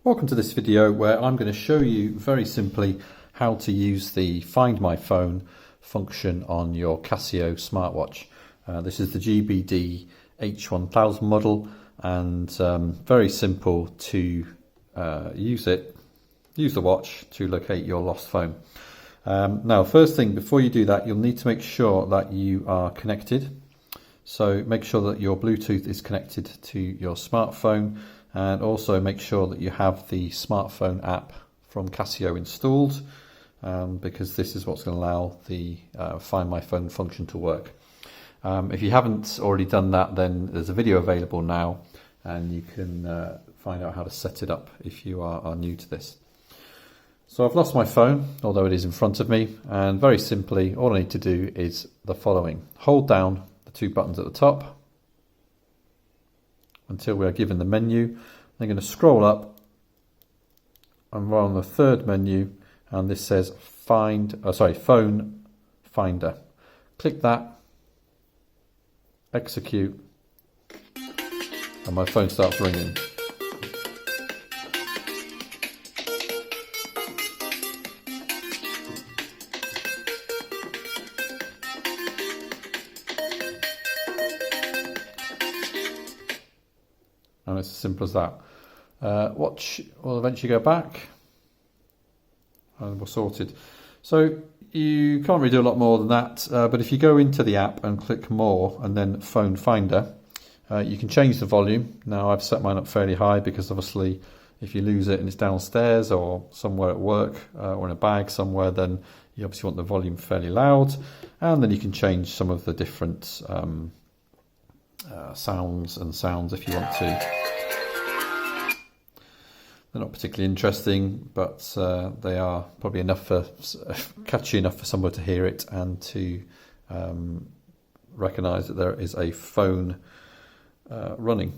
Welcome to this video where I'm going to show you very simply how to use the Find My Phone function on your Casio smartwatch. This is the GBD H1000 model, and very simple to use the watch to locate your lost phone. Now, first thing, before you do that, you'll need to make sure that you are connected. So make sure that your Bluetooth is connected to your smartphone, and also make sure that you have the smartphone app from Casio installed, because this is what's going to allow the Find My Phone function to work. If you haven't already done that, then there's a video available now, and you can find out how to set it up if you are new to this. So I've lost my phone, although it is in front of me, and very simply all I need to do is the following. Hold down the two buttons at the top until we are given the menu. I'm going to scroll up and we're on the third menu, and this says Phone Finder. Click that, execute, and my phone starts ringing. And it's as simple as that. Watch will eventually go back, and we're sorted. So you can't really do a lot more than that, but if you go into the app and click More and then Phone Finder, you can change the volume. Now I've set mine up fairly high because obviously if you lose it and it's downstairs or somewhere at work or in a bag somewhere, then you obviously want the volume fairly loud. And then you can change some of the different sounds if you want to. They're not particularly interesting, but they are probably catchy enough for someone to hear it and to recognise that there is a phone running.